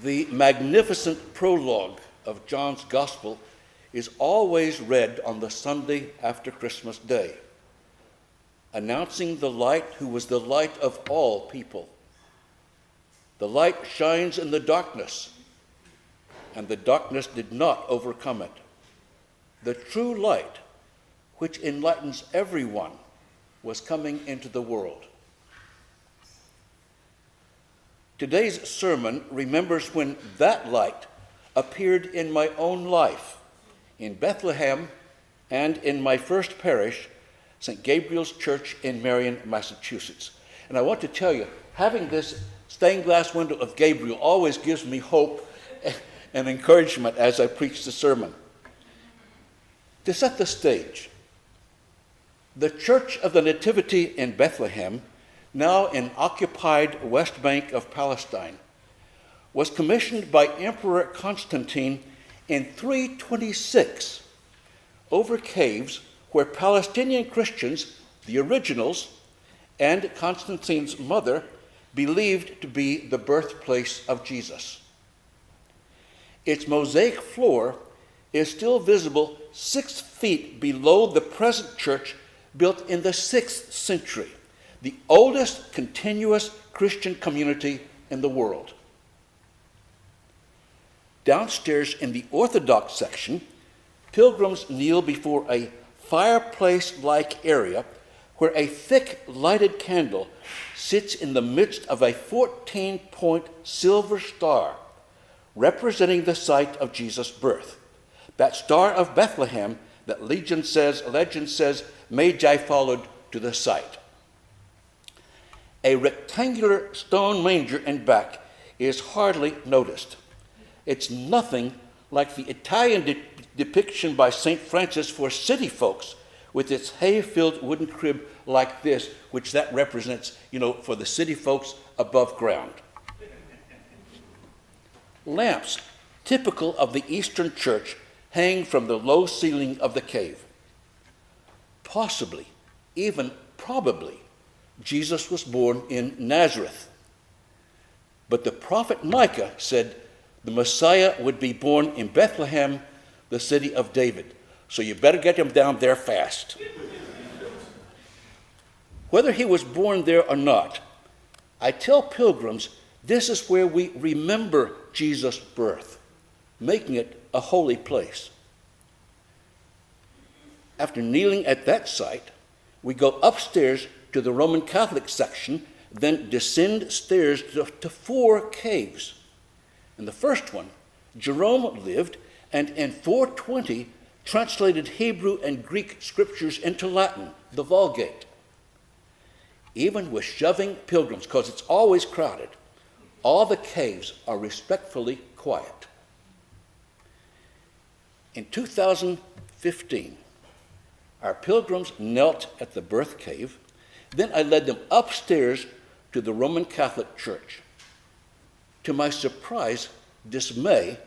The magnificent prologue of John's Gospel is always read on the Sunday after Christmas Day, announcing the light who was the light of all people. The light shines in the darkness, and the darkness did not overcome it. The true light, which enlightens everyone, was coming into the world. Today's sermon remembers when that light appeared in my own life, in Bethlehem and in my first parish, St. Gabriel's Church in Marion, Massachusetts. And I want to tell you, having this stained glass window of Gabriel always gives me hope and encouragement as I preach the sermon. To set the stage, the Church of the Nativity in Bethlehem, now in occupied West Bank of Palestine, was commissioned by Emperor Constantine in 326 over caves where Palestinian Christians, the originals, and Constantine's mother believed to be the birthplace of Jesus. Its mosaic floor is still visible 6 feet below the present church built in the 6th century, the oldest continuous Christian community in the world. Downstairs in the Orthodox section, pilgrims kneel before a fireplace-like area where a thick lighted candle sits in the midst of a 14-point silver star representing the site of Jesus' birth. That Star of Bethlehem that legend says Magi followed to the site. A rectangular stone manger in back is hardly noticed. It's nothing like the Italian depiction by St. Francis for city folks with its hay-filled wooden crib like this, which that represents, for the city folks above ground. Lamps, typical of the Eastern Church, hang from the low ceiling of the cave. Possibly, even probably, Jesus was born in Nazareth. But the prophet Micah said the Messiah would be born in Bethlehem, the city of David. So you better get him down there fast. Whether he was born there or not, I tell pilgrims this is where we remember Jesus' birth, making it a holy place. After kneeling at that site, we go upstairs to the Roman Catholic section, then descend stairs to 4 caves. In the first one, Jerome lived, and in 420 translated Hebrew and Greek scriptures into Latin, the Vulgate. Even with shoving pilgrims, because it's always crowded, all the caves are respectfully quiet. In 2015, our pilgrims knelt at the birth cave. Then I led them upstairs to the Roman Catholic Church. To my surprise, dismay,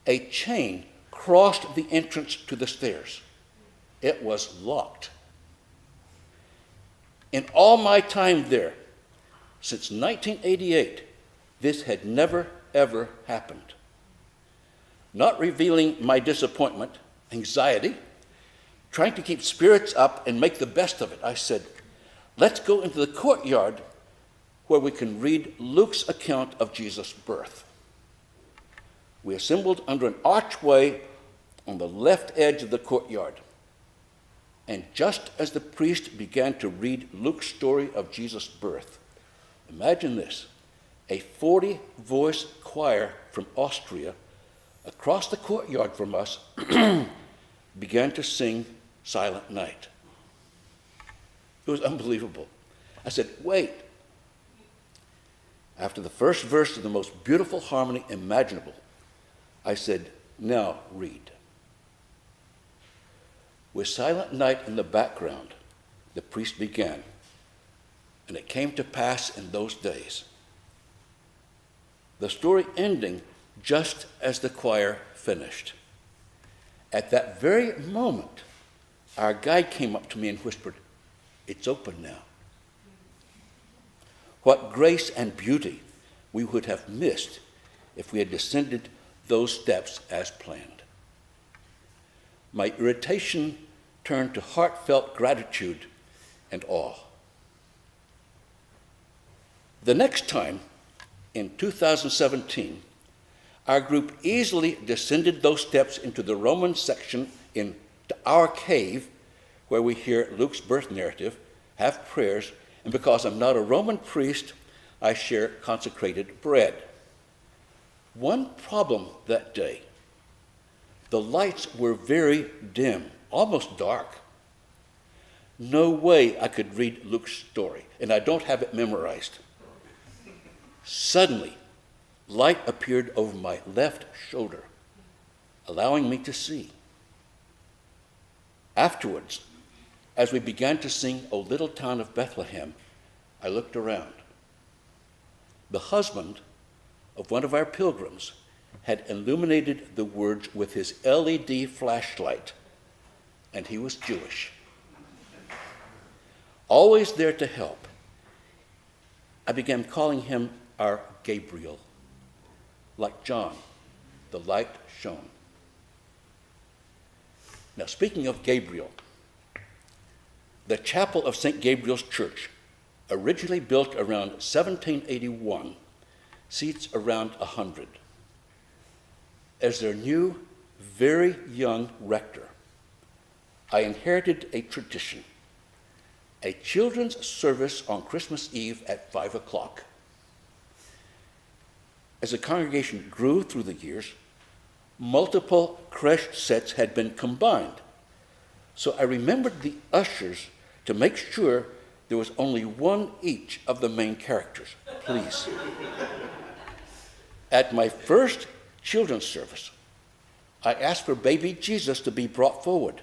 a chain crossed the entrance to the stairs. It was locked. In all my time there, since 1988, this had never, ever happened. Not revealing my disappointment, anxiety, trying to keep spirits up and make the best of it, I said, let's go into the courtyard where we can read Luke's account of Jesus' birth. We assembled under an archway on the left edge of the courtyard. And just as the priest began to read Luke's story of Jesus' birth, imagine this, a 40-voice choir from Austria across the courtyard from us began to sing Silent Night. It was unbelievable. I said, wait. After the first verse of the most beautiful harmony imaginable, I said, now read. With Silent Night in the background, the priest began, and it came to pass in those days. The story ending just as the choir finished. At that very moment, our guide came up to me and whispered, it's open now. What grace and beauty we would have missed if we had descended those steps as planned. My irritation turned to heartfelt gratitude and awe. The next time, in 2017, our group easily descended those steps into the Roman section into our cave, where we hear Luke's birth narrative, have prayers, and because I'm not a Roman priest, I share consecrated bread. One problem that day: the lights were very dim, almost dark. No way I could read Luke's story, and I don't have it memorized. Suddenly, light appeared over my left shoulder, allowing me to see. Afterwards, as we began to sing "O Little Town of Bethlehem," I looked around. The husband of one of our pilgrims had illuminated the words with his LED flashlight, and he was Jewish. Always there to help, I began calling him our Gabriel. Like John, the light shone. Now, speaking of Gabriel, the chapel of St. Gabriel's Church, originally built around 1781, seats around 100. As their new, very young rector, I inherited a tradition: a children's service on Christmas Eve at 5 o'clock. As the congregation grew through the years, multiple creche sets had been combined. So I remembered the ushers to make sure there was only one each of the main characters, please. At my first children's service, I asked for baby Jesus to be brought forward.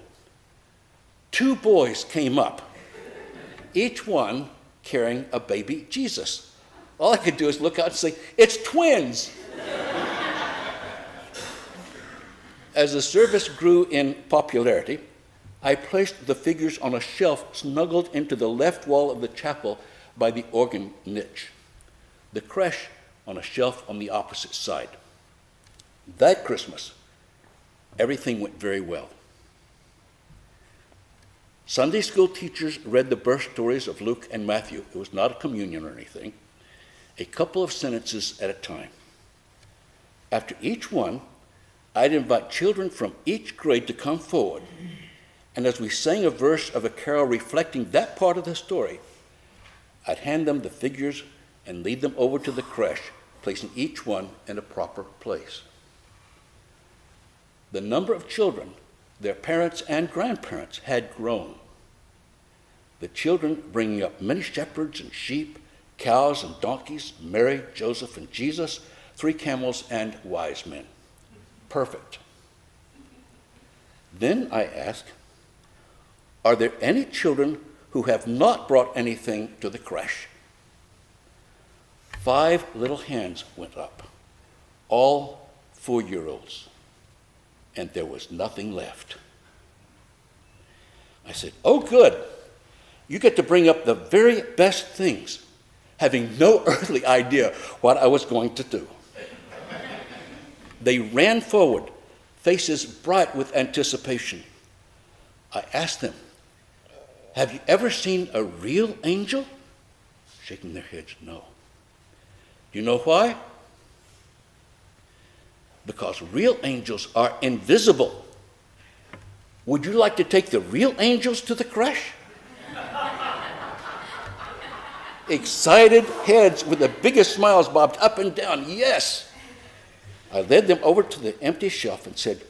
2 boys came up, each one carrying a baby Jesus. All I could do is look out and say, "It's twins!" As the service grew in popularity, I placed the figures on a shelf snuggled into the left wall of the chapel by the organ niche, the creche on a shelf on the opposite side. That Christmas, everything went very well. Sunday school teachers read the birth stories of Luke and Matthew. It was not a communion or anything. A couple of sentences at a time. After each one, I'd invite children from each grade to come forward, and as we sang a verse of a carol reflecting that part of the story, I'd hand them the figures and lead them over to the creche, placing each one in a proper place. The number of children, their parents and grandparents, had grown. The children bringing up many shepherds and sheep, cows and donkeys, Mary, Joseph, and Jesus, 3 camels, and wise men. Perfect. Then I asked, are there any children who have not brought anything to the creche? 5 little hands went up, all 4-year-olds, and there was nothing left. I said, "Oh, good. You get to bring up the very best things," having no earthly idea what I was going to do. They ran forward, faces bright with anticipation. I asked them, "Have you ever seen a real angel?" Shaking their heads, no. Do you know why? Because real angels are invisible. Would you like to take the real angels to the creche? Excited heads with the biggest smiles bobbed up and down. Yes. I led them over to the empty shelf and said,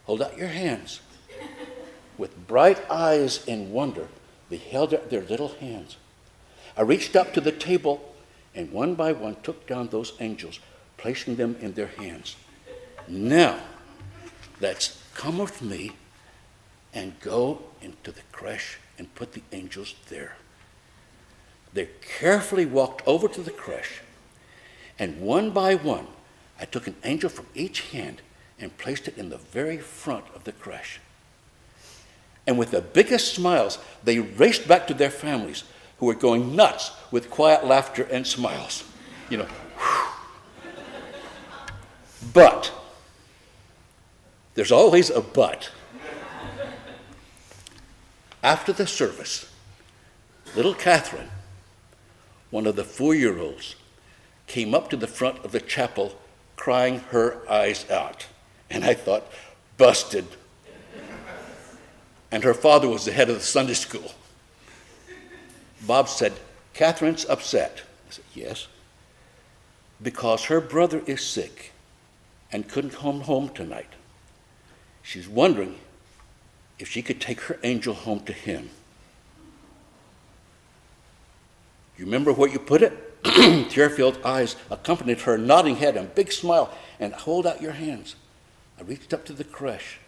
"Hold out your hands." With bright eyes in wonder, they held out their little hands. I reached up to the table and one by one took down those angels, placing them in their hands. "Now, let's come with me and go into the creche and put the angels there." They carefully walked over to the creche, and one by one, I took an angel from each hand and placed it in the very front of the creche. And with the biggest smiles, they raced back to their families, who were going nuts with quiet laughter and smiles. But, there's always a but. After the service, little Catherine, one of the 4-year-olds, came up to the front of the chapel crying her eyes out. And I thought, busted. And her father was the head of the Sunday school. Bob said, Catherine's upset. I said, yes. Because her brother is sick and couldn't come home tonight. She's wondering if she could take her angel home to him. You remember where you put it? Tear-filled eyes accompanied her nodding head and big smile. And hold out your hands. I reached up to the creche,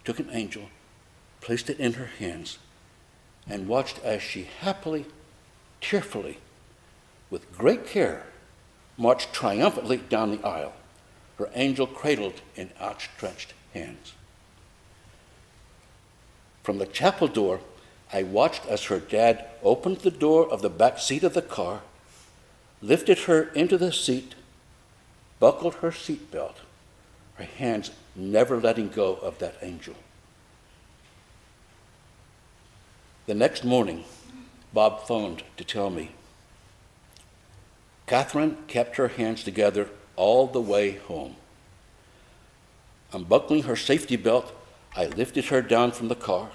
took an angel, placed it in her hands, and watched as she happily, tearfully, with great care, marched triumphantly down the aisle, her angel cradled in outstretched hands. From the chapel door, I watched as her dad opened the door of the back seat of the car, lifted her into the seat, buckled her seatbelt, her hands never letting go of that angel. The next morning, Bob phoned to tell me, Catherine kept her hands together all the way home. Unbuckling her safety belt, I lifted her down from the car,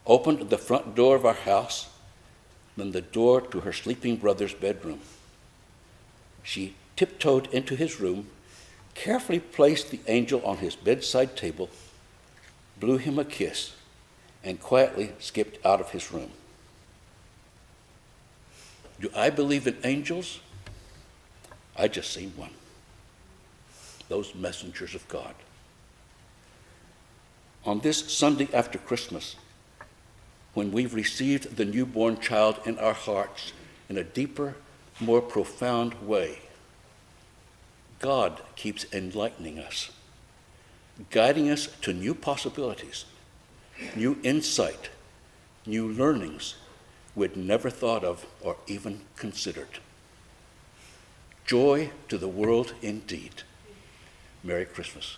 opened the front door of our house, then the door to her sleeping brother's bedroom. She tiptoed into his room, carefully placed the angel on his bedside table, blew him a kiss, and quietly skipped out of his room. Do I believe in angels? I just seen one. Those messengers of God. On this Sunday after Christmas, when we've received the newborn child in our hearts in a deeper, more profound way, God keeps enlightening us, guiding us to new possibilities, new insight, new learnings we'd never thought of or even considered. Joy to the world indeed. Merry Christmas.